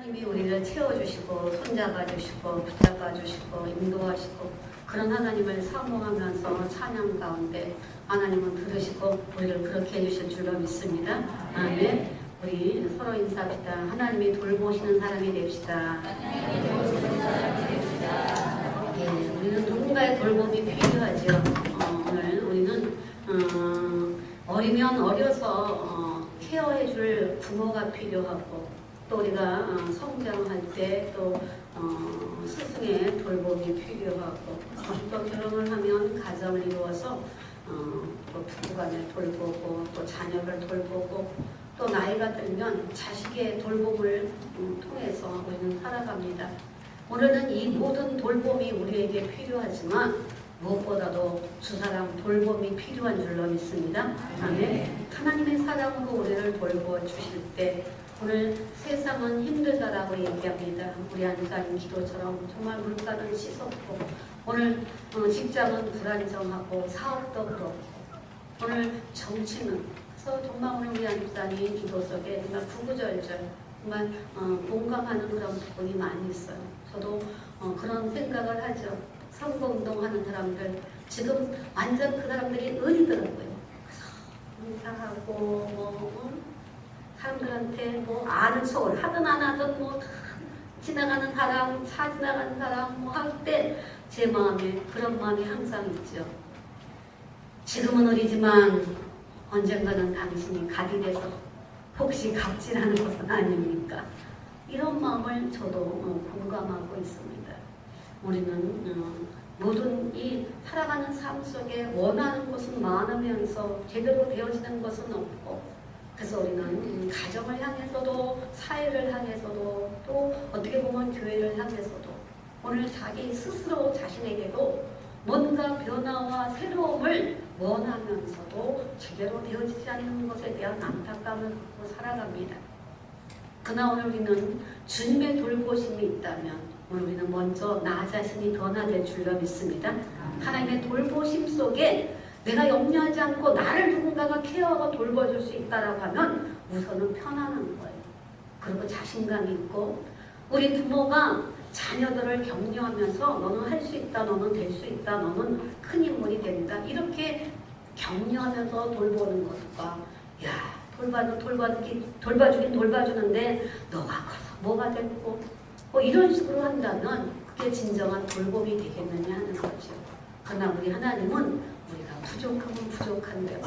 하나님이 우리를 채워주시고 손잡아주시고 붙잡아주시고 인도하시고 그런 하나님을 사모하면서 찬양 가운데 하나님은 들으시고 우리를 그렇게 해주실 줄로 믿습니다. 아멘. 우리 서로 인사합시다. 하나님이 돌보시는 사람이 됩시다. 예, 우리는 누군가의 돌봄이 필요하죠. 오늘 우리는 어리면 어려서 케어해줄 부모가 필요하고 또 우리가 성장할 때 또 스승의 돌봄이 필요하고 또 결혼을 하면 가정을 이루어서 또 부부간을 돌보고 또 자녀를 돌보고 또 나이가 들면 자식의 돌봄을 통해서 우리는 살아갑니다. 오늘은 이 모든 돌봄이 우리에게 필요하지만 무엇보다도 주 사람 돌봄이 필요한 줄로 믿습니다. 아멘. 하나님의 사랑으로 우리를 돌보 주실 때 오늘 세상은 힘들다라고 얘기합니다. 우리 안사님 기도처럼 정말 물가는 씻었고 오늘 직장은 불안정하고 사업도 그렇고 오늘 정치는 그래서 정말 오늘 우리 안사님 기도 속에 정말 구구절절 정말 공감하는 그런 부분이 많이 있어요. 저도 그런 생각을 하죠. 선거운동하는 사람들 지금 완전 그 사람들이 은이더라고요. 인사하고 사람들한테 뭐 아는 척을 하든 안 하든 뭐 지나가는 사람, 지나가는 사람 뭐 할 때 제 마음에 그런 마음이 항상 있죠. 지금은 어리지만 언젠가는 당신이 갑이 돼서 혹시 갑질하는 것은 아닙니까? 이런 마음을 저도 공감하고 있습니다. 우리는 모든 이 살아가는 삶 속에 원하는 것은 많으면서 제대로 되어지는 것은 없고 그래서 우리는 가정을 향해서도 사회를 향해서도 또 어떻게 보면 교회를 향해서도 오늘 자기 스스로 자신에게도 뭔가 변화와 새로움을 원하면서도 제대로 되어지지 않는 것에 대한 안타까움을 갖고 살아갑니다. 그러나 오늘 우리는 주님의 돌보심이 있다면 오늘 우리는 먼저 나 자신이 변화될 줄로 믿습니다. 하나님의 돌보심 속에 내가 염려하지 않고 나를 누군가가 케어하고 돌봐줄 수 있다라고 하면 우선은 편안한 거예요. 그리고 자신감이 있고 우리 부모가 자녀들을 격려하면서 너는 할 수 있다, 너는 될 수 있다, 너는 큰 인물이 된다 이렇게 격려하면서 돌보는 것과 야 돌봐주긴 돌봐주는데 너가 커서 뭐가 됐고 뭐 이런 식으로 한다면 그게 진정한 돌봄이 되겠느냐 하는 거죠. 그러나 우리 하나님은 우리가 부족하면 부족한 대로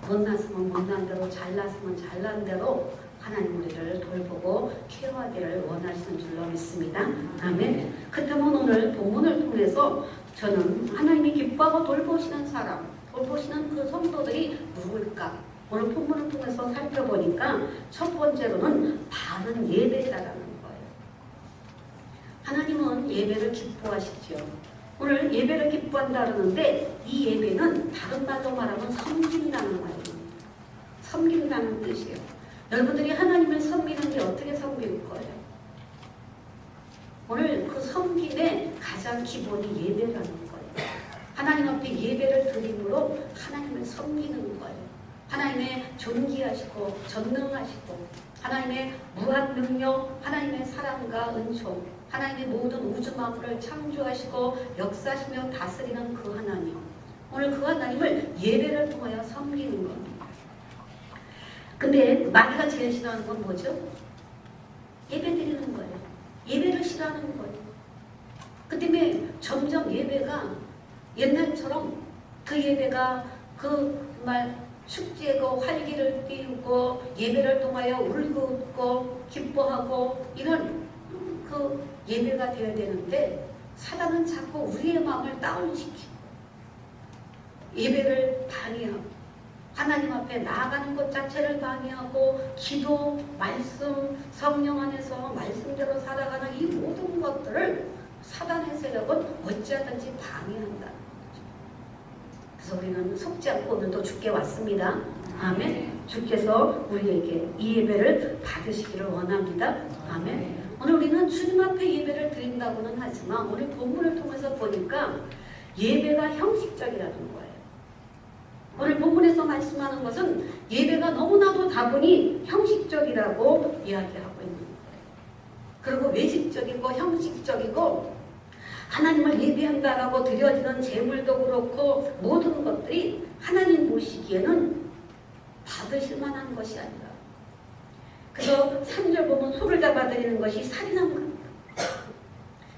못났으면 못난 대로 잘났으면 잘난 대로 하나님 우리를 돌보고 케어하기를 원하시는 줄로 믿습니다. 아멘. 그렇다면 오늘 본문을 통해서 저는 하나님이 기뻐하고 돌보시는 사람, 돌보시는 그 성도들이 누구일까? 오늘 본문을 통해서 살펴보니까 첫 번째로는 바른 예배자라는 거예요. 하나님은 예배를 기뻐하시죠. 오늘 예배를 기뻐한다 그러는데 이 예배는 다른 말로 말하면 섬긴다는 말입니다. 섬긴다는 뜻이에요. 여러분들이 하나님을 섬기는 게 어떻게 섬길 거예요? 오늘 그 섬김의 가장 기본이 예배라는 거예요. 하나님 앞에 예배를 드림으로 하나님을 섬기는 거예요. 하나님의 존귀하시고 전능하시고 하나님의 무한 능력, 하나님의 사랑과 은총, 하나님의 모든 우주 만물을 창조하시고 역사하시며 다스리는 그 하나님. 오늘 그 하나님을 예배를 통하여 섬기는 겁니다. 근데 마귀가 제일 싫어하는 건 뭐죠? 예배 드리는 거예요. 예배를 싫어하는 거예요. 그 때문에 점점 예배가 옛날처럼 그 예배가 그 정말 축제고 활기를 띄우고 예배를 통하여 울고 웃고 기뻐하고 이런 그 예배가 되어야 되는데 사단은 자꾸 우리의 마음을 다운시키고 예배를 방해하고 하나님 앞에 나아가는 것 자체를 방해하고 기도, 말씀, 성령 안에서 말씀대로 살아가는 이 모든 것들을 사단의 세력은 어찌하든지 방해한다는 거죠. 그래서 우리는 속지 않고 오늘도 주께 왔습니다. 아멘. 주께서 우리에게 이 예배를 받으시기를 원합니다. 아멘. 오늘 우리는 주님 앞에 예배를 드린다고는 하지만 오늘 본문을 통해서 보니까 예배가 형식적이라는 거예요. 오늘 본문에서 말씀하는 것은 예배가 너무나도 다분히 형식적이라고 이야기하고 있는 거예요. 그리고 외식적이고 형식적이고 하나님을 예배한다라고 드려지는 제물도 그렇고 모든 것들이 하나님 보시기에는 받으실 만한 것이 아니라, 그래서 3절 보면 소를 잡아드리는 것이 살인한 겁니다.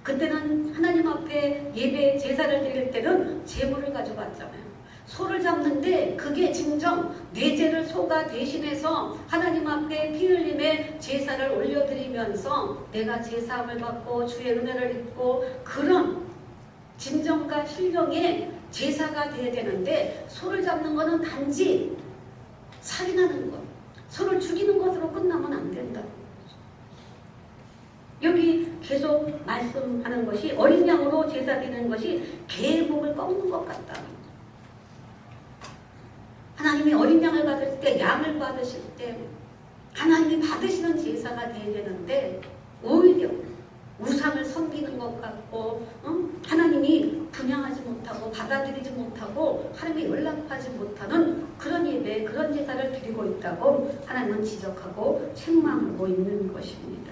그때는 하나님 앞에 예배 제사를 드릴 때는 제물을 가져갔잖아요. 소를 잡는데 그게 진정 내 죄를 소가 대신해서 하나님 앞에 피 흘림의 제사를 올려드리면서 내가 제사함을 받고 주의 은혜를 입고 그런 진정과 신령의 제사가 되어야 되는데, 소를 잡는 것은 단지 살인하는 것, 소를 죽이는 것으로 끝나면 안 된다. 여기 계속 말씀하는 것이 어린 양으로 제사 드리는 것이 개의 목을 꺾는 것 같다. 하나님이 어린 양을 받을 때, 양을 받으실 때 하나님이 받으시는 제사가 되어야 되는데 오히려 우상을 섬기는 것 같고 하나님이 분양하지 못하고 받아들이지 못하고 하나님이 연락하지 못하는 그런 예배, 그런 제사를 드리고 있다고 하나님은 지적하고 책망하고 있는 것입니다.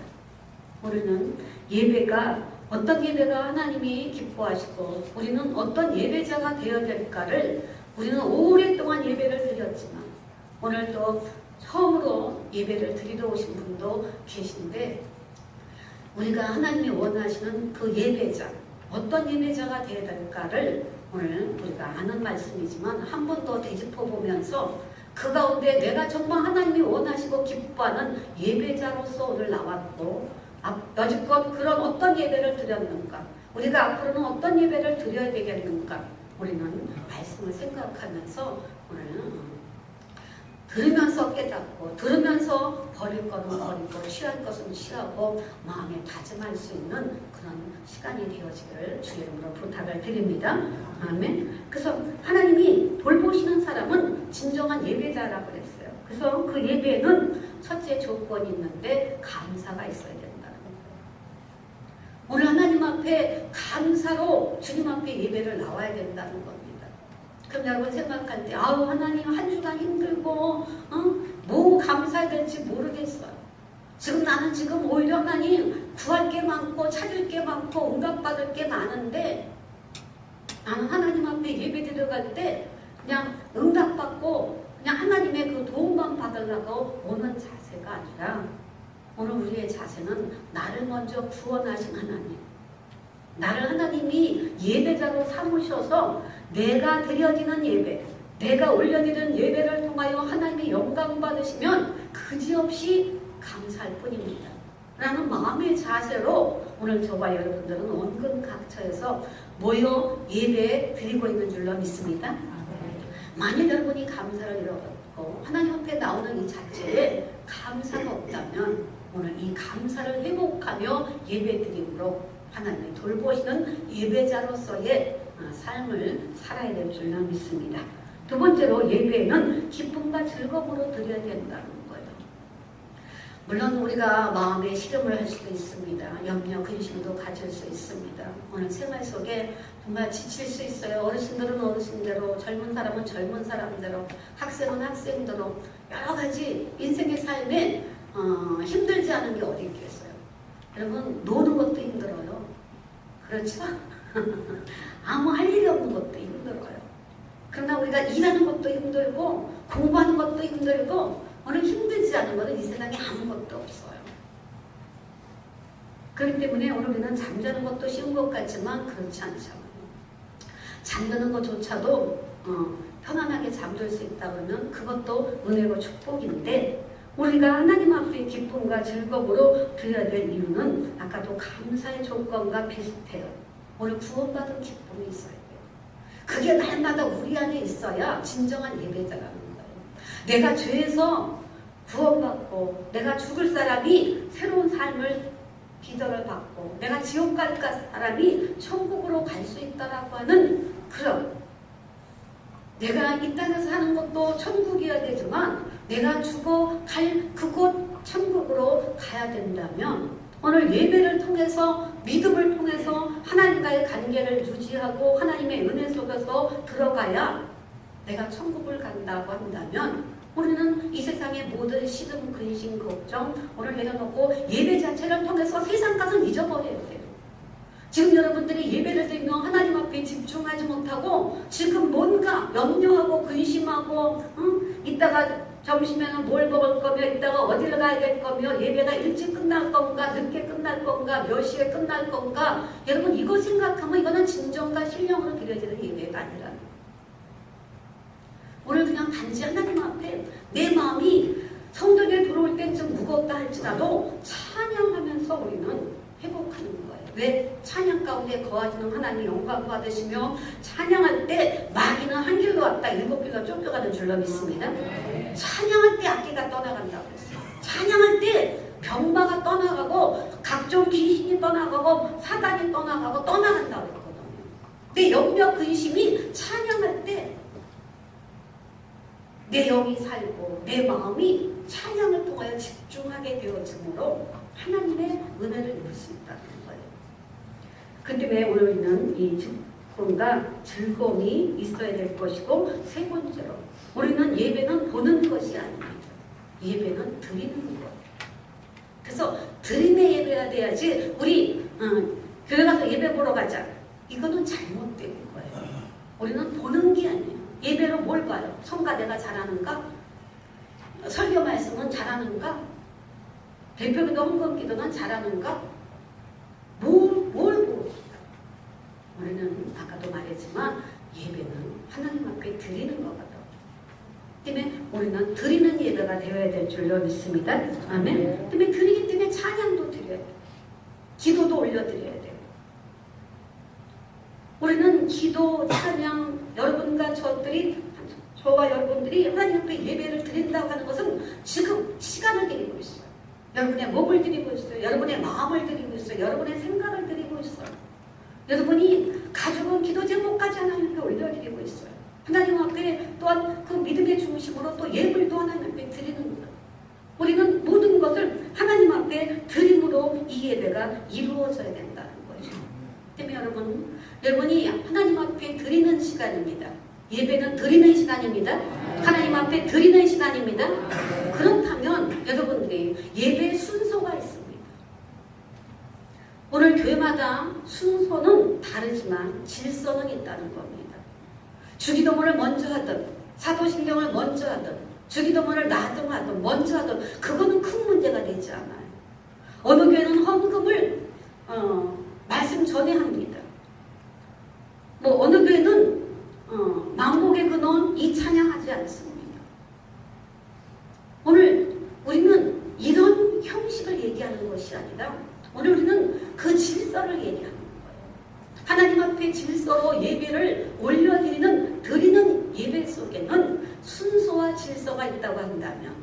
우리는 예배가 어떤 예배가 하나님이 기뻐하시고 우리는 어떤 예배자가 되어야 될까를 우리는 오랫동안 예배를 드렸지만 오늘 또 처음으로 예배를 드리러 오신 분도 계신데, 우리가 하나님이 원하시는 그 예배자, 어떤 예배자가 되어야 될까를 오늘 우리가 아는 말씀이지만 한 번 더 되짚어 보면서 그 가운데 내가 정말 하나님이 원하시고 기뻐하는 예배자로서 오늘 나왔고, 여지껏 그런 어떤 예배를 드렸는가, 우리가 앞으로는 어떤 예배를 드려야 되겠는가, 우리는 말씀을 생각하면서 오늘 들으면서 깨닫고, 들으면서 버릴 것은 버리고 취할 것은 취하고 마음에 다짐할 수 있는 그런 시간이 되어지기를 주의 이름으로 부탁을 드립니다. 아멘. 그래서 하나님이 돌보시는 사람은 진정한 예배자라고 그랬어요. 그래서 그 예배는 첫째 조건이 있는데 감사가 있어야 된다는 거예요. 오늘 하나님 앞에 감사로 주님 앞에 예배를 나와야 된다는 겁니다. 그럼 여러분 생각할 때 아우 하나님 한 주간 힘들고 뭐 감사해야 될지 모르겠어요. 지금 나는 지금 오히려 하나님 구할 게 많고 찾을 게 많고 응답받을 게 많은데 나는 하나님 앞에 예배 드려갈 때 그냥 응답받고 그냥 하나님의 그 도움만 받으려고 오는 자세가 아니라, 오늘 우리의 자세는 나를 먼저 구원하신 하나님, 나를 하나님이 예배자로 삼으셔서 내가 드려지는 예배, 내가 올려드리는 예배를 통하여 하나님의 영광 받으시면 그지없이 감사할 뿐입니다. 라는 마음의 자세로 오늘 저와 여러분들은 원근 각처에서 모여 예배 드리고 있는 줄로 믿습니다. 만일 여러분이 감사를 잃어버렸고 하나님 앞에 나오는 이 자체에 감사가 없다면 오늘 이 감사를 회복하며 예배 드림으로 하나님이 돌보시는 예배자로서의 삶을 살아야 될 줄로 믿습니다. 두 번째로 예배는 기쁨과 즐거움으로 드려야 된다는 거예요. 물론 우리가 마음에 시름을 할 수도 있습니다. 염려, 근심도 가질 수 있습니다. 오늘 생활 속에 정말 지칠 수 있어요. 어르신들은 어르신대로, 젊은 사람은 젊은 사람대로, 학생은 학생대로 여러 가지 인생의 삶에 힘들지 않은 게 어디 있겠어요. 여러분 노는 것도 힘들어요. 그렇죠? 아무 할 일이 없는 것도 힘들어요. 그러나 우리가 일하는 것도 힘들고 공부하는 것도 힘들고 오늘 힘들지 않은 것은 이 세상에 아무것도 없어요. 그렇기 때문에 오늘 우리는 잠자는 것도 쉬운 것 같지만 그렇지 않잖아요. 잠드는 것조차도 편안하게 잠들 수 있다 그러면 그것도 은혜고 축복인데, 우리가 하나님 앞에 기쁨과 즐거움으로 드려야 될 이유는 아까도 감사의 조건과 비슷해요. 오늘 구원받은 기쁨이 있어야 돼요. 그게 날마다 우리 안에 있어야 진정한 예배자라는 거예요. 내가 죄에서 구원받고 내가 죽을 사람이 새로운 삶을 기도를 받고 내가 지옥 갈 사람이 천국으로 갈 수 있다라고 하는 그런, 내가 이 땅에서 사는 것도 천국이어야 되지만 내가 죽어 갈 그곳 천국으로 가야 된다면 오늘 예배를 통해서, 믿음을 통해서 하나님과의 관계를 유지하고 하나님의 은혜 속에서 들어가야 내가 천국을 간다고 한다면 우리는 이 세상의 모든 시름, 근심, 걱정 오늘 내려놓고 예배 자체를 통해서 세상 것은 잊어버려야 돼요. 지금 여러분들이 예배를 드리며 하나님 앞에 집중하지 못하고 지금 뭔가 염려하고 근심하고 이따가 점심에는 뭘 먹을 거며 이따가 어디를 가야 될 거며 예배가 일찍 끝날 건가 늦게 끝날 건가 몇 시에 끝날 건가 여러분 이거 생각하면 이거는 진정과 신령으로 드려지는 예배가 아니라 오늘 그냥 단지 하나님 앞에 내 마음이 성전에 들어올 땐 좀 무겁다 할지라도 찬양하면서 우리는 회복하는 거예요. 왜? 찬양 가운데 거하시는 하나님 영광 받으시며 찬양할 때 마귀는 한 길로 왔다 7길로 쫓겨가는 줄로 믿습니다. 찬양할 때 악기가 떠나간다고 했어요. 찬양할 때 병마가 떠나가고 각종 귀신이 떠나가고 사단이 떠나가고 떠나간다고 했거든요. 내 염려 근심이 찬양할 때 내 영이 살고 내 마음이 찬양을 통하여 집중하게 되어지므로 하나님의 은혜를 입을 수 있다는 거예요. 그 때문에 오늘은 이 기쁨과 즐거움이 있어야 될 것이고 세 번째로 우리는 예배는 보는 것이 아닙니다. 예배는 드리는 거예요. 그래서 드림의 예배가 돼야지 우리 교회 가서 예배 보러 가자. 이거는 잘못된 거예요. 우리는 보는 게 아니에요. 예배로 뭘 봐요? 성가대가 잘하는가? 설교 말씀은 잘하는가? 대표기도 헌금기도는 잘하는가? 뭘 보고 우리는 아까도 말했지만 예배는 하나님 앞에 드리는 거거든. 때문에 우리는 드리는 예배가 되어야 될 줄로 믿습니다. 아멘. 때문에 드리기 때문에 찬양도 드려야 돼. 기도도 올려드려야 돼요. 우리는 기도, 찬양, 여러분과 저와 여러분들이 하나님 앞에 예배를 드린다고 하는 것은 지금 시간을 드리고 있어요. 여러분의 몸을 드리고 있어요. 여러분의 마음을 드리고 있어요. 여러분의 생각을 드리고 있어요. 여러분이 가져온 기도 제목까지 하나님께 올려드리고 있어요. 하나님 앞에 또한 그 믿음의 중심으로 또 예물도 하나님 앞에 드리는 거예요. 우리는 모든 것을 하나님 앞에 드림으로 이 예배가 이루어져야 된다는 거죠. 때문에 여러분이 하나님 앞에 드리는 시간입니다. 예배는 드리는 시간입니다. 하나님 앞에 드리는 시간입니다. 그렇다면 여러분들이 예배의 순서가 있습니다. 오늘 교회마다 순서는 다르지만 질서는 있다는 겁니다. 주기도문을 먼저 하든 사도신경을 먼저 하든 주기도문을 나중하든 먼저 하든 그거는 큰 문제가 되지 않아요. 어느 교회는 헌금을 말씀 전에 합니다. 어느 교회는 망곡의 근원 이 찬양하지 않습니다. 오늘 우리는 이런 형식을 얘기하는 것이 아니라 오늘 우리는 그 질서를 얘기하는 거예요. 하나님 앞에 질서로 예배를 드리는 예배 속에는 순서와 질서가 있다고 한다면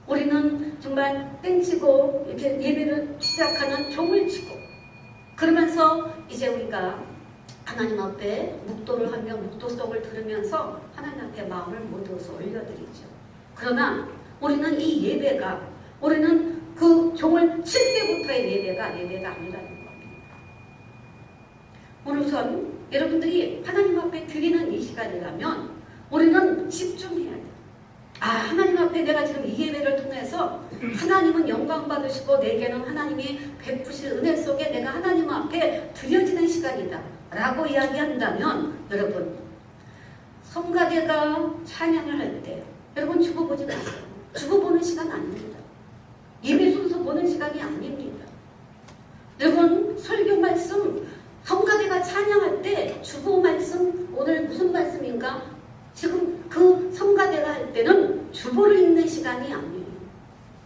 우리는 정말 땡치고 이렇게 예배를 시작하는 종을 치고 그러면서 이제 우리가 하나님 앞에 묵도를 하며 묵도성을 들으면서 하나님 앞에 마음을 모두서 올려드리죠. 그러나 우리는 이 예배가 우리는 그 종을 칠 때부터의 예배가 아니라는 겁니다. 오늘 우선 여러분들이 하나님 앞에 드리는 이 시간이라면 우리는 집중해야 돼요. 하나님 앞에 내가 지금 이 예배를 통해서 하나님은 영광 받으시고 내게는 하나님이 베푸실 은혜 속에 내가 하나님 앞에 드려지는 시간이다 라고 이야기한다면 여러분 성가대가 찬양을 할 때 여러분 주보 보지 마세요. 주보 보는 시간 아닙니다. 예배 순서 보는 시간이 아닙니다. 여러분 설교 말씀 성가대가 찬양할 때 주보 말씀 오늘 무슨 말씀인가? 지금 그 성가대가 할 때는 주보를 읽는 시간이 아니에요.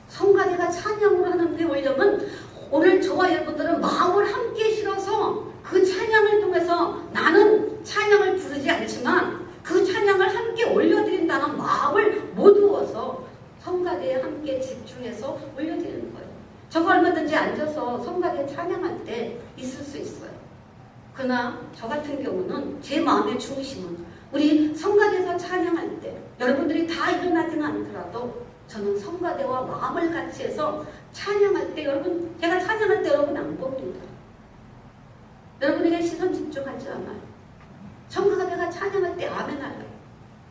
성가대가 찬양으로 하나님께 오려면 오늘 저와 여러분들은 마음을 함께 실어서 그 찬양을 통해서 나는 찬양을 부르지 않지만 그 찬양을 함께 올려드린다는 마음을 모두어서 성가대에 함께 집중해서 올려드리는 거예요. 저거 얼마든지 앉아서 성가대 찬양할 때 있을 수 있어요. 그러나 저 같은 경우는 제 마음의 중심은 우리 성가대에서 찬양할 때 여러분들이 다 일어나지는 않더라도 저는 성가대와 마음을 같이 해서 찬양할 때 여러분 제가 찬양할 때 여러분 안 봅니다. 여러분에게 시선 집중하지 않아요. 성가대가 찬양할 때 아멘 할래요.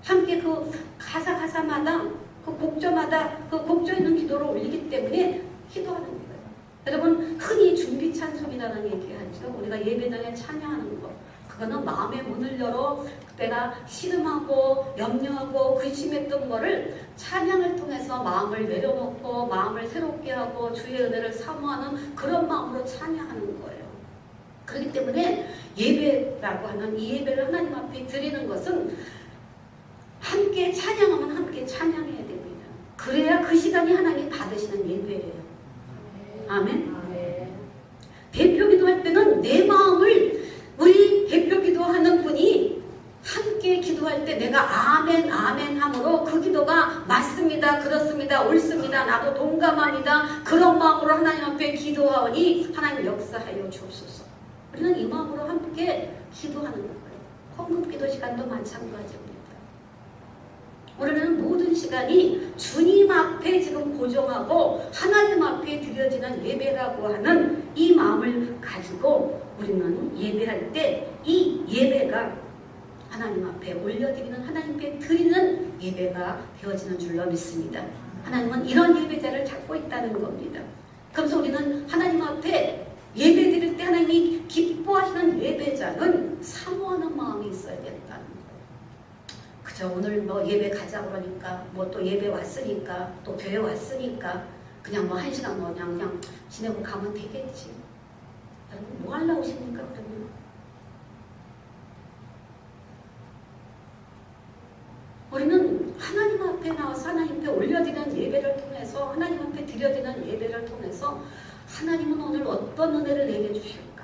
함께 그 가사마다 그 곡조마다 그 곡조 있는 기도를 올리기 때문에 기도하는 거예요. 여러분 흔히 준비 찬송이라는 얘기하죠. 우리가 예배당에 찬양하는 거. 그거는 마음의 문을 열어 내가 씨름하고 염려하고 근심했던 거를 찬양을 통해서 마음을 내려놓고 마음을 새롭게 하고 주의 은혜를 사모하는 그런 마음으로 찬양하는 거예요. 그렇기 때문에 예배라고 하는 이 예배를 하나님 앞에 드리는 것은 함께 찬양하면 함께 찬양해야 됩니다. 그래야 그 시간이 하나님이 받으시는 예배예요. 아멘. 대표 기도할 때는 내 마음을 우리 대표 기도하는 분이 함께 기도할 때 내가 아멘 아멘 함으로 그 기도가 맞습니다, 그렇습니다, 옳습니다, 나도 동감합니다, 그런 마음으로 하나님 앞에 기도하오니 하나님 역사하여 주옵소서. 우리는 이 마음으로 함께 기도하는 거예요. 헌금 기도 시간도 마찬가지입니다. 우리는 모든 시간이 주님 앞에 지금 고정하고 하나님 앞에 드려지는 예배라고 하는 이 마음을 가지고 우리는 예배할 때 이 예배가 하나님 앞에 올려드리는 하나님 앞에 드리는 예배가 되어지는 줄로 믿습니다. 하나님은 이런 예배자를 찾고 있다는 겁니다. 그래서 우리는 하나님 앞에 예배 드릴 때 하나님이 기뻐하시는 예배자는 사모하는 마음이 있어야 된다는 거예요. 그저 오늘 뭐 예배 가자 그러니까 뭐 또 예배 왔으니까 또 교회 왔으니까 그냥 뭐 한 시간 뭐 그냥 지내고 가면 되겠지. 여러분 뭐 하려고 오십니까 그러면? 우리는 하나님 앞에 나와서 하나님 앞에 올려드리는 예배를 통해서 하나님 앞에 드려드리는 예배를 통해서 하나님은 오늘 어떤 은혜를 내게 주실까?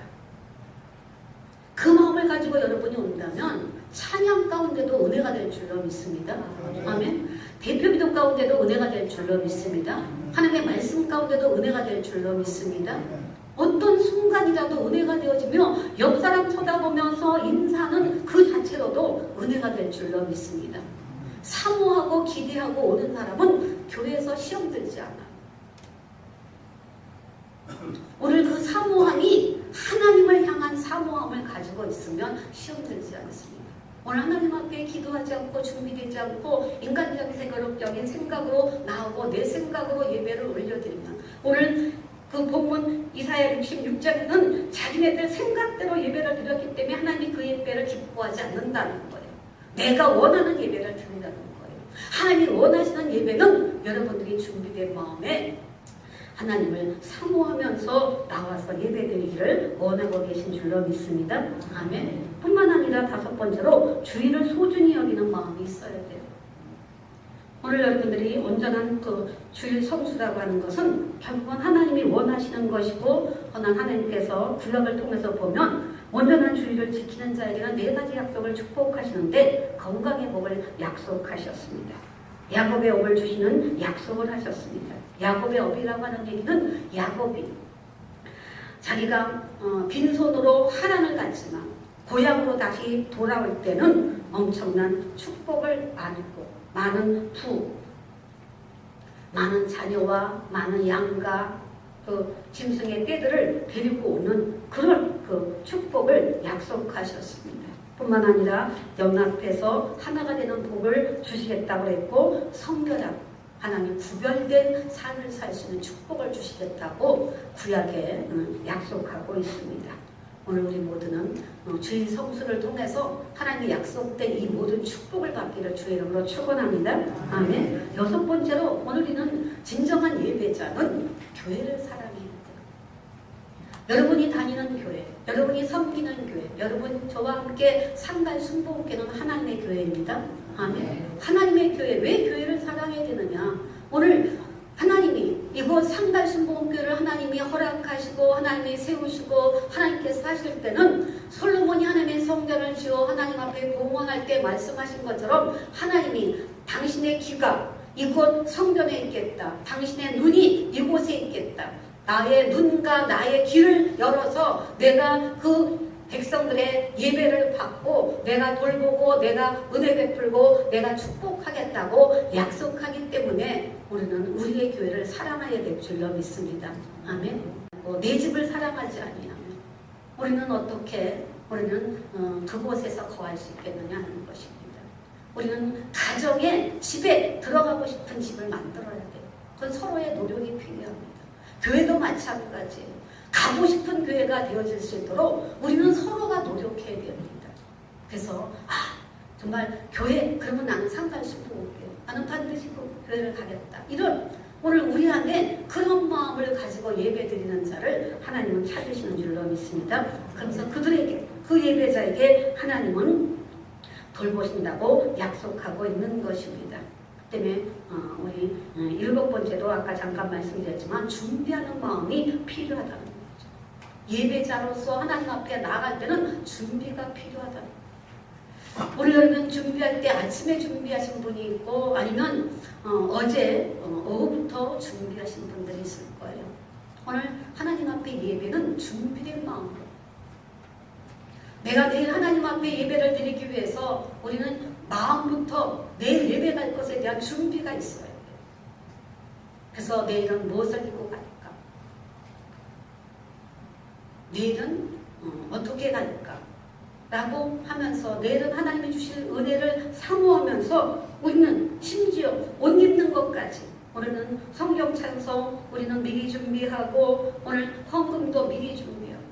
그 마음을 가지고 여러분이 온다면 찬양 가운데도 은혜가 될 줄로 믿습니다. 아멘. 대표 기도 가운데도 은혜가 될 줄로 믿습니다. 하나님의 말씀 가운데도 은혜가 될 줄로 믿습니다. 어떤 순간이라도 은혜가 되어지며 옆 사람 쳐다보면서 인사는 그 자체로도 은혜가 될 줄로 믿습니다. 사모하고 기대하고 오는 사람은 교회에서 시험 들지 않아요. 오늘 그 사모함이 하나님을 향한 사모함을 가지고 있으면 시험 들지 않습니다. 오늘 하나님 앞에 기도하지 않고 준비되지 않고 인간적인 생각적인 생각으로 나오고 내 생각으로 예배를 올려드리면 오늘 그 본문 이사야 66장에는 자기네들 생각대로 예배를 드렸기 때문에 하나님이 그 예배를 기뻐하지 않는다는 거예요. 내가 원하는 예배를 드린다는 거예요. 하나님이 원하시는 예배는 여러분들이 준비된 마음에 하나님을 사모하면서 나와서 예배드리기를 원하고 계신 줄로 믿습니다. 아멘. 뿐만 아니라 다섯 번째로 주의를 소중히 여기는 마음이 있어야 돼요. 오늘 여러분들이 온전한 그 주일 성수라고 하는 것은 결국은 하나님이 원하시는 것이고 허나 하나님께서 구약을 통해서 보면 온전한 주일을 지키는 자에게는 네 가지 약속을 축복하시는데 건강의 복을 약속하셨습니다. 야곱의 업을 주시는 약속을 하셨습니다. 야곱의 업이라고 하는 얘기는 야곱이 자기가 빈손으로 하란을 갔지만 고향으로 다시 돌아올 때는 엄청난 축복을 안고 많은 부, 많은 자녀와 많은 양과 그 짐승의 떼들을 데리고 오는 그런 그 축복을 약속하셨습니다. 뿐만 아니라 연합해서 하나가 되는 복을 주시겠다고 했고 성결한 하나님 구별된 삶을 살 수 있는 축복을 주시겠다고 구약에 약속하고 있습니다. 오늘 우리 모두는 주일 성수를 통해서 하나님의 약속된 이 모든 축복을 받기를 주의 이름으로 축원합니다. 아멘. 여섯 번째로 오늘 우리는 진정한 예배자는 교회를 사랑해야 돼요. 여러분이 다니는 교회, 여러분이 섬기는 교회, 여러분 저와 함께 상갈 순복음교회는 하나님의 교회입니다. 아멘. 하나님의 교회, 왜 교회를 사랑해야 되느냐? 오늘 하나님이 이곳 상갈 순복음교회를 하나님이 허락하시고 하나님이 세우시고 하나님께서 하실 때는 솔로몬이 하나님의 성전을 지어 하나님 앞에 공헌할 때 말씀하신 것처럼 하나님이 당신의 귀가 이곳 성전에 있겠다. 당신의 눈이 이곳에 있겠다. 나의 눈과 나의 귀를 열어서 내가 그 백성들의 예배를 받고 내가 돌보고 내가 은혜 베풀고 내가 축복하겠다고 약속하기 때문에 우리는 우리의 교회를 사랑해야 될 줄로 믿습니다. 아멘. 내 집을 사랑하지 아니하면 우리는 어떻게 우리는 그곳에서 거할 수 있겠느냐 하는 것입니다. 우리는 가정에 집에 들어가고 싶은 집을 만들어야 돼요. 그건 서로의 노력이 필요합니다. 교회도 마찬가지예요. 가고 싶은 교회가 되어질 수 있도록 우리는 서로가 노력해야 됩니다. 그래서 정말 교회 그러면 나는 상관없이 보고 올게요. 나는 반드시 그 교회를 가겠다. 이런 오늘 우리 안에 그런 마음을 가지고 예배드리는 자를 하나님은 찾으시는 줄로 믿습니다. 그래서 그들에게 그 예배자에게 하나님은 돌보신다고 약속하고 있는 것입니다. 그 때문에 우리 7번째도 아까 잠깐 말씀드렸지만 준비하는 마음이 필요하다는 거죠. 예배자로서 하나님 앞에 나아갈 때는 준비가 필요하다는 거죠. 우리 여러분 준비할 때 아침에 준비하신 분이 있고 아니면 어제 오후부터 준비하신 분들이 있을 거예요. 오늘 하나님 앞에 예배는 준비된 마음으로 내가 내일 하나님 앞에 예배를 드리기 위해서 우리는 마음부터 내일 예배 갈 것에 대한 준비가 있어야 돼요. 그래서 내일은 무엇을 입고 갈까? 내일은 어떻게 갈까? 라고 하면서 내일은 하나님이 주실 은혜를 사모하면서 우리는 심지어 옷 입는 것까지 오늘은 성경 찬송 우리는 미리 준비하고 오늘 헌금도 미리 준비하고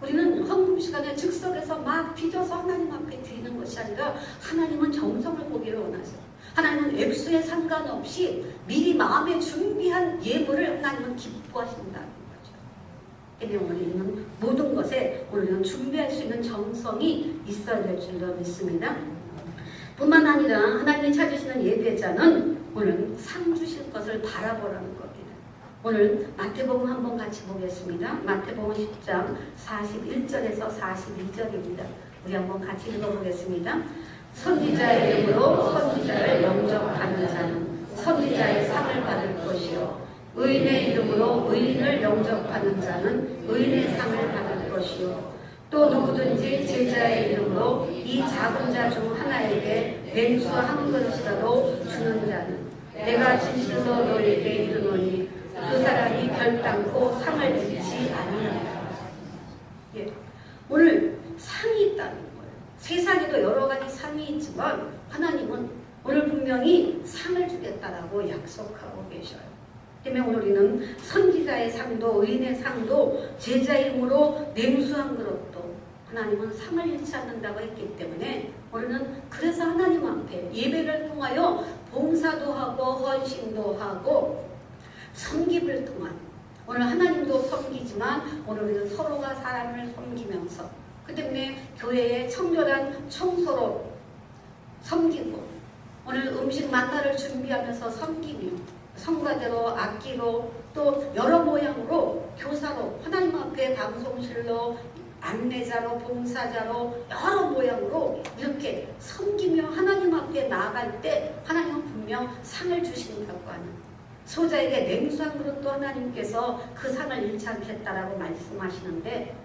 우리는 헌금 시간에 즉석에서 막 빚어서 하나님 앞에 드리는 것이 아니라 하나님은 정성을 보기를 원하세요. 하나님은 액수에 상관없이 미리 마음에 준비한 예물을 하나님은 기뻐하신다. 오늘 있는 모든 것에 우리는 준비할 수 있는 정성이 있어야 될 줄로 믿습니다. 뿐만 아니라 하나님이 찾으시는 예배자는 오늘 상 주실 것을 바라보라는 겁니다. 오늘 마태복음 한번 같이 보겠습니다. 마태복음 10장 41절에서 42절입니다. 우리 한번 같이 읽어보겠습니다. 선지자의 이름으로 선지자를 영접하는 자는 선지자의 상을 받을 것이요 의인의 이름으로 의인을 영접하는 자는 의인의 상을 받을 것이요 또 누구든지 제자의 이름으로 이 작은 자 중 하나에게 냉수 한 그릇이라도 주는 자는 내가 진실로 너희에게 이르노니 그 사람이 결단코 상을 잃지 아니하리라. 오늘 상이 있다는 거예요. 세상에도 여러 가지 상이 있지만 하나님은 오늘 분명히 상을 주겠다라고 약속하고 계셔요. 때문에 오늘 우리는 선지자의 상도 의인의 상도 제자의 이름으로 냉수 한 그릇도 하나님은 상을 잃지 않는다고 했기 때문에 우리는 그래서 하나님 앞에 예배를 통하여 봉사도 하고 헌신도 하고 섬김을 통한 오늘 하나님도 섬기지만 오늘 우리는 서로가 사람을 섬기면서 그 때문에 교회의 청결한 청소로 섬기고 오늘 음식 만나를 준비하면서 섬기며 성가대로 악기로 또 여러 모양으로 교사로 하나님 앞에 방송실로 안내자로 봉사자로 여러 모양으로 이렇게 섬기며 하나님 앞에 나아갈 때 하나님은 분명 상을 주신다고 하는 소자에게 냉수한 그릇도 하나님께서 그 상을 잃지 않겠다라고 말씀하시는데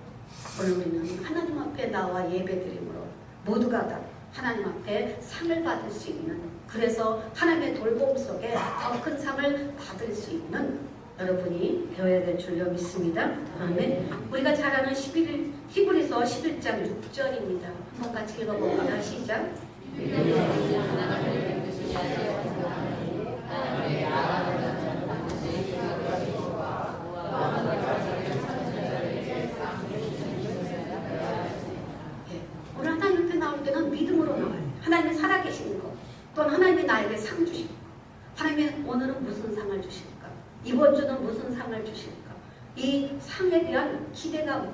오늘 우리는 하나님 앞에 나와 예배드림으로 모두가 다 하나님 앞에 상을 받을 수 있는 그래서 하나님의 돌봄 속에 더 큰 상을 받을 수 있는 여러분이 되어야 될 줄로 믿습니다. 아멘. 우리가 잘 아는 히브리서 11장 6절입니다. 한번 같이 읽어봅니다. 시작. 오늘 하나님 앞에 나올 때는 믿음으로 나와요. 하나님이 살아계시는 것 또는 하나님이 나에게 상 주실 것 하나님이 오늘은 무슨 상을 주실까? 이번 주는 무슨 상을 주실까? 이 상에 대한 기대감,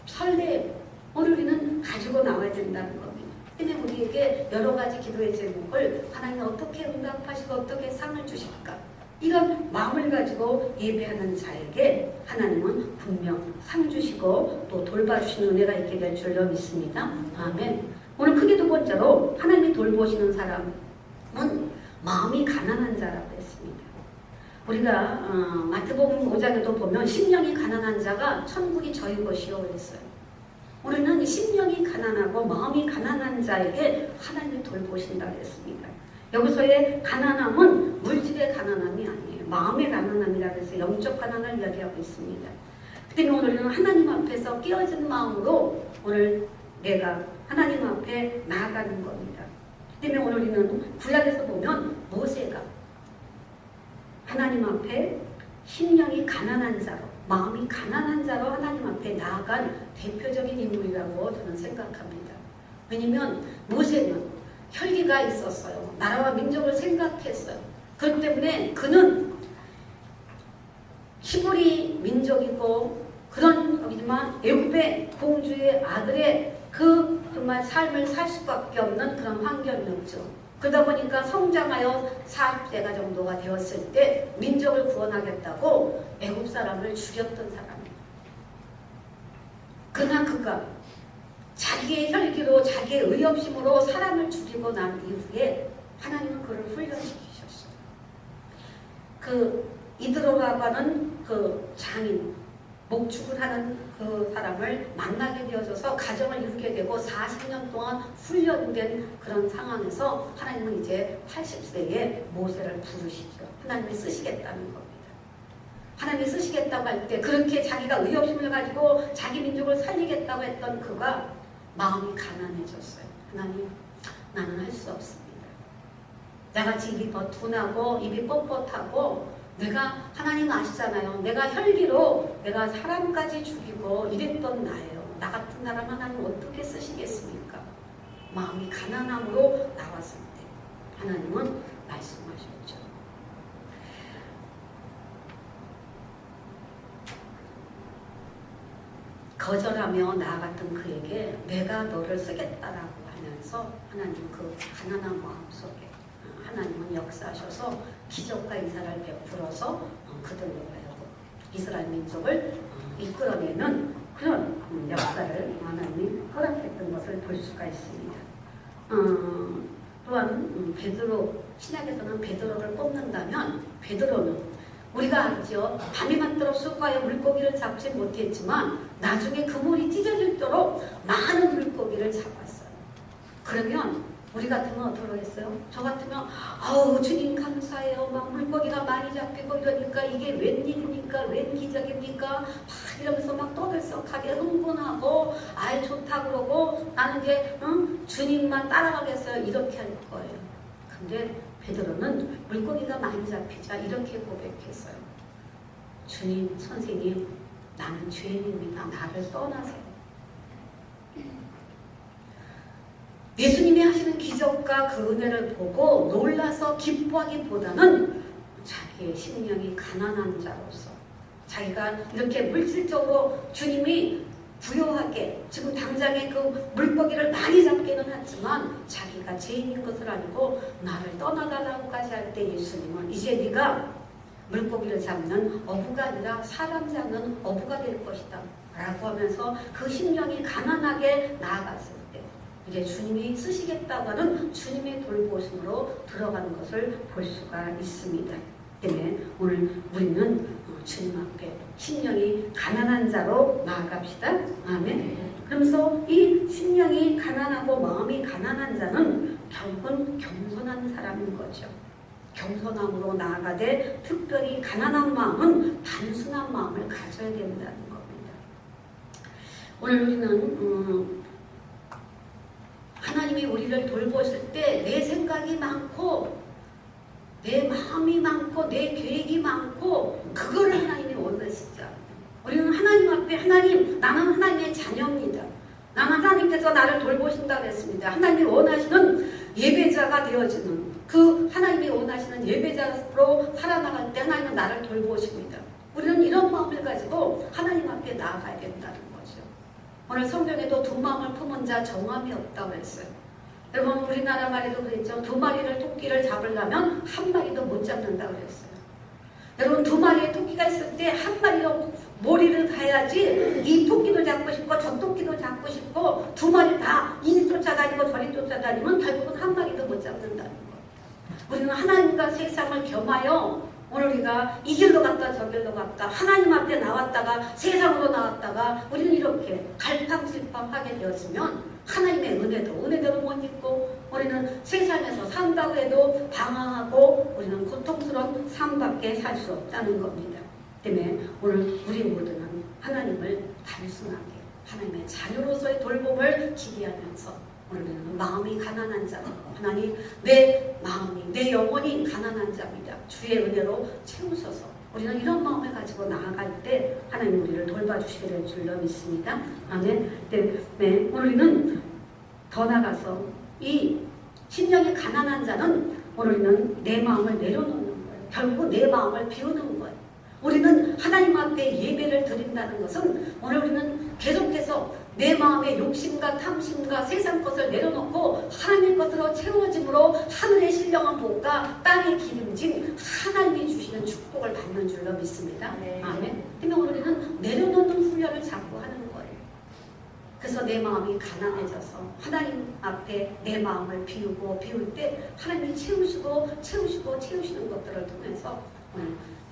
설레 오늘 우리는 가지고 나와야 된다는 겁니다. 때문에 우리에게 여러 가지 기도의 제목을 하나님이 어떻게 응답하시고 어떻게 상을 주실까? 이런 마음을 가지고 예배하는 자에게 하나님은 분명 상 주시고 또 돌봐주시는 은혜가 있게 될 줄로 믿습니다. 아멘. 오늘 크게 두 번째로 하나님이 돌보시는 사람은 마음이 가난한 자라고 했습니다. 우리가 마태복음 5장에도 보면 심령이 가난한 자가 천국이 저희 것이요 그랬어요. 우리는 심령이 가난하고 마음이 가난한 자에게 하나님이 돌보신다고 했습니다. 여기서의 가난함은 물질의 가난함이 아니에요. 마음의 가난함이라고 해서 영적 가난을 이야기하고 있습니다. 그때 오늘은 하나님 앞에서 깨어진 마음으로 오늘 내가 하나님 앞에 나아가는 겁니다. 때문에 오늘 우리는 구약에서 보면 모세가 하나님 앞에 심령이 가난한 자로, 마음이 가난한 자로 하나님 앞에 나아간 대표적인 인물이라고 저는 생각합니다. 왜냐하면 모세는 혈기가 있었어요. 나라와 민족을 생각했어요. 그렇기 때문에 그는 히브리 민족이고 그런 여기지만 애굽의 공주의 아들의 그 정말 삶을 살 수밖에 없는 그런 환경이었죠. 그러다 보니까 성장하여 40세가 정도가 되었을 때 민족을 구원하겠다고 애굽 사람을 죽였던 사람이에요. 그러나 그가 자기의 혈기로 자기의 의협심으로 사람을 죽이고 난 이후에 하나님은 그를 훈련시키셨어요. 그 이드로라고 하는 그 장인, 목축을 하는 그 사람을 만나게 되어져서 가정을 이루게 되고 40년 동안 훈련된 그런 상황에서 하나님은 이제 80세에 모세를 부르시죠. 하나님이 쓰시겠다는 겁니다. 하나님이 쓰시겠다고 할 때 그렇게 자기가 의협심을 가지고 자기 민족을 살리겠다고 했던 그가 마음이 가난해졌어요. 하나님, 나는 할 수 없습니다. 나같이 입이 둔하고 입이 뻣뻣하고 내가 하나님 아시잖아요. 내가 혈기로 내가 사람까지 죽이고 이랬던 나예요. 나 같은 사람 하나님 어떻게 쓰시겠습니까? 마음이 가난함으로 나왔을 때 하나님은 말씀하셨죠. 거절하며 나아갔던 그에게 내가 너를 쓰겠다라고 하면서 하나님 그 가난한 마음속에 하나님은 역사하셔서 기적과 인사를 베풀어서 그들로 하여금 이스라엘 민족을 이끌어내는 그런 역사를 하나님이 허락했던 것을 볼 수가 있습니다. 또한 베드로, 신약에서는 베드로를 뽑는다면 베드로는 우리가 알죠. 밤이 맞도록 수고하여 물고기를 잡지 못했지만 나중에 그물이 찢어질도록 많은 물고기를 잡았어요. 그러면 우리 같으면 어떻게 하겠어요? 저 같으면 아우 주님 감사해요. 막 물고기가 많이 잡히고 이러니까 이게 웬일입니까? 웬 기적입니까? 막 이러면서 막 떠들썩하게 흥분하고 아이 좋다 그러고 나는 이제 주님만 따라가겠어요. 이렇게 할 거예요. 근데 베드로는 물고기가 많이 잡히자 이렇게 고백했어요. 주님, 선생님, 나는 죄인입니다. 나를 떠나세요. 예수님이 하시는 기적과 그 은혜를 보고 놀라서 기뻐하기보다는 자기의 심령이 가난한 자로서 자기가 이렇게 물질적으로 주님이 부요하게 지금 당장에 그 물고기를 많이 잡기는 하지만 자기가 죄인인 것을 알고 나를 떠나달라고까지 할 때 예수님은 이제 네가 물고기를 잡는 어부가 아니라 사람 잡는 어부가 될 것이다 라고 하면서 그 심령이 가난하게 나아갔을 때 이제 주님이 쓰시겠다고 하는 주님의 돌보심으로 들어가는 것을 볼 수가 있습니다. 때문에 오늘 우리는 주님 앞에 심령이 가난한 자로 나아갑시다. 아멘. 그러면서 이 심령이 가난하고 마음이 가난한 자는 결국은 겸손한 사람인 거죠. 겸손함으로 나아가되 특별히 가난한 마음은 단순한 마음을 가져야 된다는 겁니다. 오늘 우리는 하나님이 우리를 돌보실 때 내 생각이 많고 내 마음이 많고 내 계획이 많고 그거를 하나님이 원하시죠. 우리는 하나님 앞에 하나님, 나는 하나님의 자녀입니다. 나는 하나님께서 나를 돌보신다고 했습니다. 하나님이 원하시는 예배자가 되어지는 그 하나님이 원하시는 예배자로 살아나갈 때 하나님은 나를 돌보십니다. 우리는 이런 마음을 가지고 하나님 앞에 나아가야 된다는 거죠. 오늘 성경에도 두 마음을 품은 자 정함이 없다고 했어요. 여러분 우리나라 말에도 그랬죠. 두 마리를 토끼를 잡으려면 한 마리도 못 잡는다고 그랬어요. 여러분 두 마리의 토끼가 있을 때 한 마리로 몰이를 가야지 이 토끼도 잡고 싶고 저 토끼도 잡고 싶고 두 마리 다 이리 쫓아다니고 저리 쫓아다니면 결국은 한 마리도 못 잡는다는 거예요. 우리는 하나님과 세상을 겸하여 오늘 우리가 이 길로 갔다 저 길로 갔다 하나님 앞에 나왔다가 세상으로 나왔다가 우리는 이렇게 갈팡질팡하게 되었으면 하나님의 은혜대로 못 잊고 우리는 세상에서 산다고 해도 방황하고 우리는 고통스러운 삶밖에 살 수 없다는 겁니다. 때문에 오늘 우리 모두는 하나님을 단순하게 하나님의 자녀로서의 돌봄을 기대하면서 오늘은 마음이 가난한 자, 하나님 내 마음이 내 영혼이 가난한 자입니다. 주의 은혜로 채우셔서 우리는 이런 마음을 가지고 나아갈 때 하나님 우리를 돌봐주시게 될 줄로 믿습니다. 아멘. 네, 우리는 더 나가서 이 심령이 가난한 자는 오늘은 내 마음을 내려놓는 거예요. 결국 내 마음을 비우는 거예요. 우리는 하나님 앞에 예배를 드린다는 것은 오늘 우리는 계속해서 내 마음의 욕심과 탐심과 세상 것을 내려놓고 하나님의 것으로 채워짐으로 하늘의 신령한 복과 땅의 기름진 하나님이 주시는 축복을 받는 줄로 믿습니다. 네. 아멘. 그러면 우리는 내려놓는 훈련을 자꾸 하는 거예요. 그래서 내 마음이 가난해져서 하나님 앞에 내 마음을 비울 때 하나님이 채우시는 것들을 통해서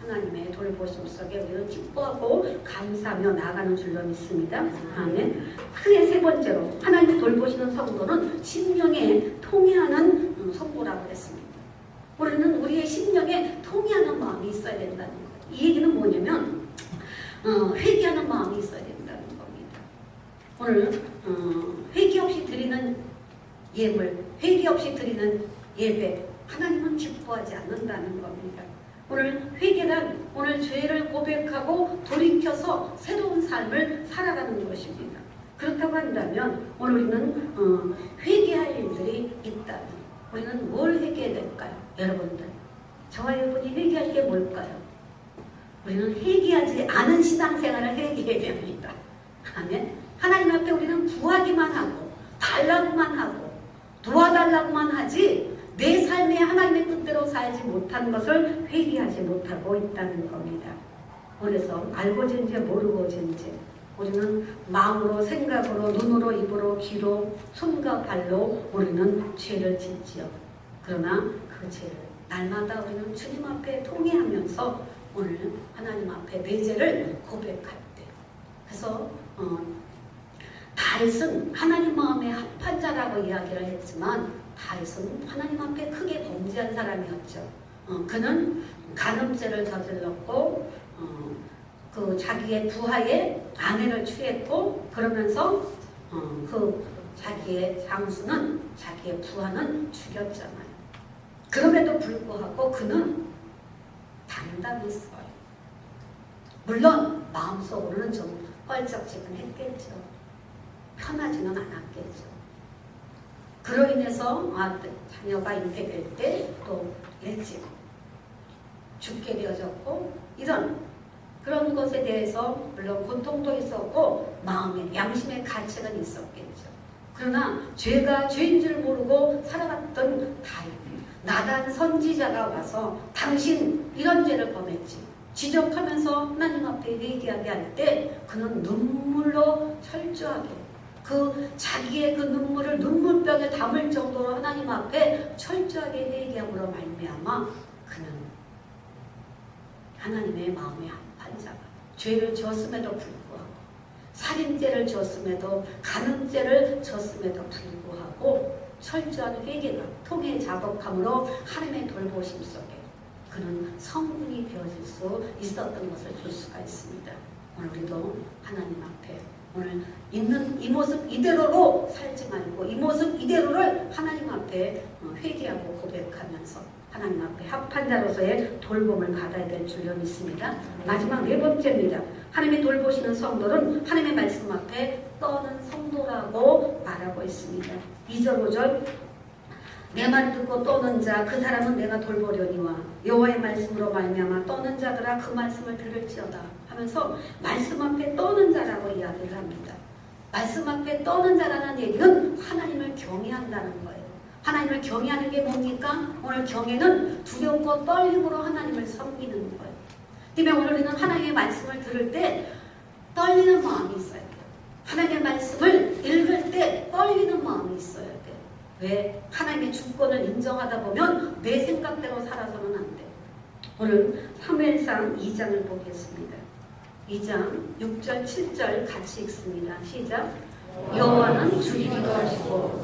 하나님의 돌보심 속에 우리는 기뻐하고 감사하며 나아가는 줄로 믿습니다. 아멘. 크게 세 번째로 하나님이 돌보시는 성도는 심령에 통해하는 성도라고 했습니다. 우리는 우리의 심령에 통해하는 마음이 있어야 된다는 거예요. 이 얘기는 뭐냐면 회개하는 마음이 있어야 된다는 겁니다. 오늘 회개 없이 드리는 예물, 회개 없이 드리는 예배, 하나님은 기뻐하지 않는다는 겁니다. 오늘 회개란 오늘 죄를 고백하고 돌이켜서 새로운 삶을 살아가는 것입니다. 그렇다고 한다면 오늘 우리는 회개할 일들이 있다면 우리는 뭘 회개해야 될까요? 여러분들, 저와 여러분이 회개할 게 뭘까요? 우리는 회개하지 않은 신앙생활을 회개해야 됩니다. 아멘. 하나님 앞에 우리는 구하기만 하고 달라고만 하고 도와달라고만 하지 내 삶에 하나님의 뜻대로 살지 못한 것을 회개하지 못하고 있다는 겁니다. 그래서 알고 젠지 모르고 젠지 우리는 마음으로 생각으로 눈으로 입으로 귀로 손과 발로 우리는 죄를 짓지요. 그러나 그 죄를 날마다 우리는 주님 앞에 통회하면서 오늘 하나님 앞에 내 죄를 고백할 때 그래서 다윗은 하나님 마음에 합한 자라고 이야기를 했지만 다윗은 하나님 앞에 크게 범죄한 사람이었죠. 그는 간음죄를 저질렀고 그 자기의 부하의 아내를 취했고 그러면서 그 자기의 장수는 자기의 부하는 죽였잖아요. 그럼에도 불구하고 그는 담담했어요. 물론 마음속으로는 좀 껄쩍지근했겠죠. 편하지는 않았겠죠. 그로 인해서 자녀가 잉태될 때 또 일찍 죽게 되어졌고 이런 그런 것에 대해서 물론 고통도 있었고 마음의 양심의 가책은 있었겠죠. 그러나 죄가 죄인 줄 모르고 살아갔던 다윗 나단 선지자가 와서 당신 이런 죄를 범했지 지적하면서 하나님 앞에 회개하게 할 때 그는 눈물로 철저하게 그 자기의 그 눈물을 눈물병에 담을 정도로 하나님 앞에 철저하게 회개함으로 말미암아 그는 하나님의 마음에 합한 자가 죄를 지었음에도 불구하고 살인죄를 지었음에도 간음죄를 지었음에도 불구하고 철저한 회개가 통해 자복함으로 하나님의 돌보심 속에 그는 성군이 되어질 수 있었던 것을 볼 수가 있습니다. 오늘 우리도 하나님 앞에 오늘 있는 이 모습 이대로로 살지 말고 이 모습 이대로를 하나님 앞에 회개하고 고백하면서 하나님 앞에 합한 자로서의 돌봄을 받아야 될 줄로 믿습니다. 마지막 네 번째입니다. 하나님의 돌보시는 성도는 하나님의 말씀 앞에 떠는 성도라고 말하고 있습니다. 2절 5절 내 말 듣고 떠는 자 그 사람은 내가 돌보려니와 여호와의 말씀으로 말미암아 떠는 자들아 그 말씀을 들을지어다 하면서 말씀 앞에 떠는 자라고 이야기를 합니다. 말씀 앞에 떠는 자라는 얘기는 하나님을 경외한다는 거예요. 하나님을 경외하는 게 뭡니까? 오늘 경외는 두렵고 떨림으로 하나님을 섬기는 거예요. 그러면 오늘 우리는 하나님의 말씀을 들을 때 떨리는 마음이 있어야 돼요. 하나님의 말씀을 읽을 때 떨리는 마음이 있어야 돼요. 왜? 하나님의 주권을 인정하다 보면 내 생각대로 살아서는 안 돼요. 오늘 사무엘상 2장을 보겠습니다. 2장 6절 7절 같이 읽습니다. 시작. 여호와는 주이기도 하시고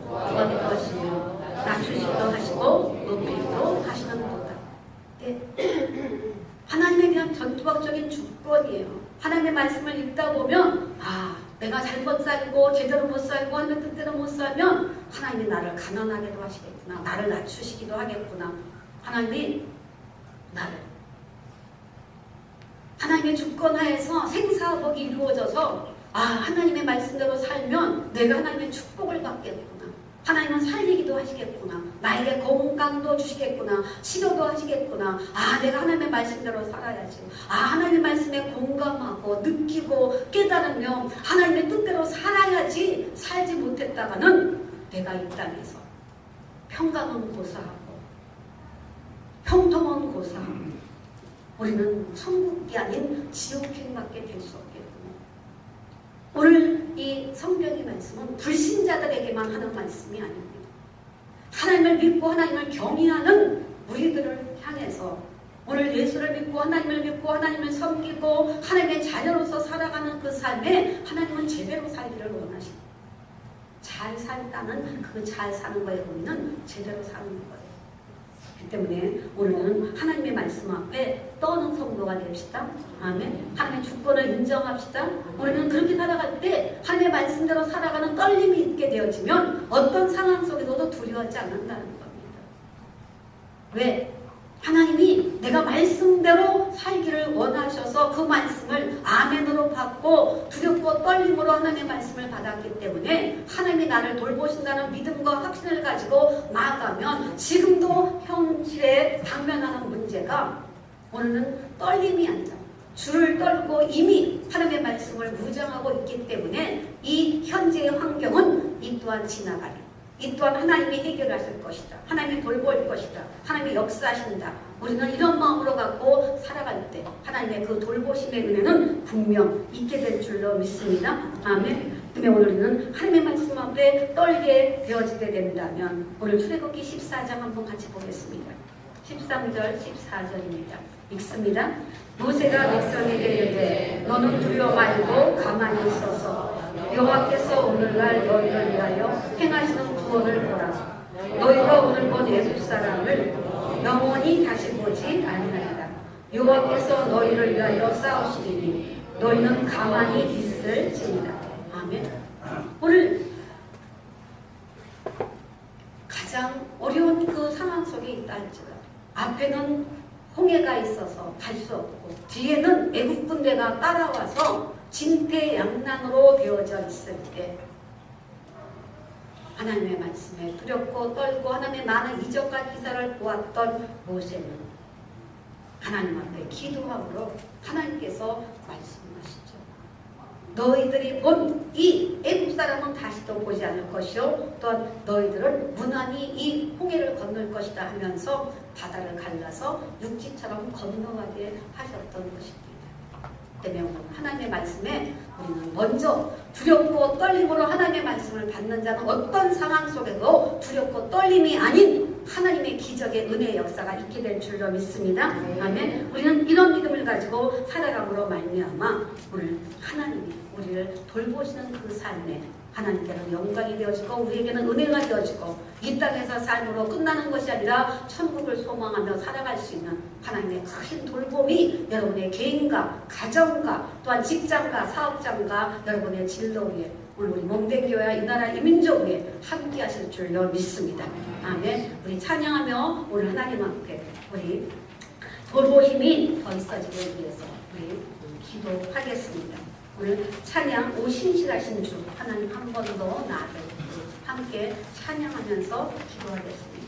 구하기도 하시며 낮추시기도 하시고 높이기도 하시는 도다. 네. 하나님에 대한 주권이에요. 하나님의 말씀을 읽다 보면 내가 잘못 살고 제대로 못 살고 하나님의 뜻대로 못 살면 하나님이 나를 가난하게도 하시겠구나. 나를 낮추시기도 하겠구나. 하나님이 나를 하나님의 주권 하에서 생사복이 이루어져서 하나님의 말씀대로 살면 내가 하나님의 축복을 받겠구나. 하나님은 살리기도 하시겠구나. 나에게 건강도 주시겠구나. 치료도 하시겠구나. 내가 하나님의 말씀대로 살아야지. 하나님의 말씀에 공감하고 느끼고 깨달으며 하나님의 뜻대로 살아야지. 살지 못했다가는 내가 이 땅에서 평강은 고사하고 평통은 고사하고 우리는 천국이 아닌 지옥행밖에 될 수 없겠구나. 오늘 이 성경의 말씀은 불신자들에게만 하는 말씀이 아닙니다. 하나님을 믿고 하나님을 경외하는 우리들을 향해서 오늘 예수를 믿고 하나님을 섬기고 하나님의 자녀로서 살아가는 그 삶에 하나님은 제대로 살기를 원하십니다. 잘 살다는 그 잘 사는 거에 의미는 제대로 사는 거예요. 그렇기 때문에 우리는 하나님의 말씀 앞에 떠는 성도가 됩시다. 아멘. 하나님의 주권을 인정합시다. 우리는 그렇게 살아갈 때 하나님의 말씀대로 살아가는 떨림이 있게 되어지면 어떤 상황 속에서도 두려워하지 않는다는 겁니다. 왜? 하나님이 내가 말씀대로 살기를 원하셔서 그 말씀을 아멘으로 받고 두렵고 떨림으로 하나님의 말씀을 받았기 때문에 하나님이 나를 돌보신다는 믿음과 확신을 가지고 나아가면 지금도 현실에 당면하는 문제가 오늘은 떨림이 아니라 주를 떨고 이미 하나님의 말씀을 무장하고 있기 때문에 이 현재의 환경은 이 또한 지나가리. 이 또한 하나님이 해결하실 것이다. 하나님이 돌볼 것이다. 하나님이 역사하신다. 우리는 이런 마음으로 갖고 살아갈 때 하나님의 그 돌보심의 은혜는 분명 있게 될 줄로 믿습니다. 아멘. 때문에 오늘 우리는 하나님의 말씀 앞에 떨게 되어지게 된다면 오늘 출애굽기 14장 한번 같이 보겠습니다. 13절 14절입니다. 읽습니다. 모세가 백성에게 이르되 너는 두려워 말고 가만히 있어서 여호와께서 오늘날 너희를 위하여 행하시는 구원을 보라. 너희가 오늘 본 애굽 사람을 영원히 다시 보지 아니하리라. 여호와께서 너희를 위하여 싸우시리니 너희는 가만히 있을지니라. 아멘. 오늘 가장 어려운 그 상황 속에 있다 할지라도 앞에는 홍해가 있어서 갈 수 없고 뒤에는 애국 군대가 따라와서 진퇴양난으로 되어져 있을 때 하나님의 말씀에 두렵고 떨고 하나님의 많은 이적과 기사를 보았던 모세는 하나님 앞에 기도함으로 하나님께서 말씀하시죠. 너희들이 본 이 애국 사람은 다시도 보지 않을 것이요 또한 너희들은 무난히 이 홍해를 건널 것이다 하면서 바다를 갈라서 육지처럼 건너가게 하셨던 것입니다. 때문에 하나님의 말씀에 우리는 먼저 두렵고 떨림으로 하나님의 말씀을 받는 자는 어떤 상황 속에도 두렵고 떨림이 아닌 하나님의 기적의 은혜의 역사가 있게 될 줄로 믿습니다. 아멘. 우리는 이런 믿음을 가지고 살아감으로 말미암아 오늘 하나님이 우리를 돌보시는 그 삶에 하나님께는 영광이 되어지고 우리에게는 은혜가 되어지고 이 땅에서 삶으로 끝나는 것이 아니라 천국을 소망하며 살아갈 수 있는 하나님의 큰 돌봄이 여러분의 개인과 가정과 또한 직장과 사업장과 여러분의 진로 위에 오늘 우리 몽댕교회와 이 나라 이 민족 위에 함께 하실 줄로 믿습니다. 아멘. 우리 찬양하며 오늘 하나님 앞에 우리 돌보심이 더 있어지기 위해서 우리 기도하겠습니다. 오늘 찬양 오 신실하신 주 하나님 한 번 더 나를 함께 찬양하면서 기도하겠습니다.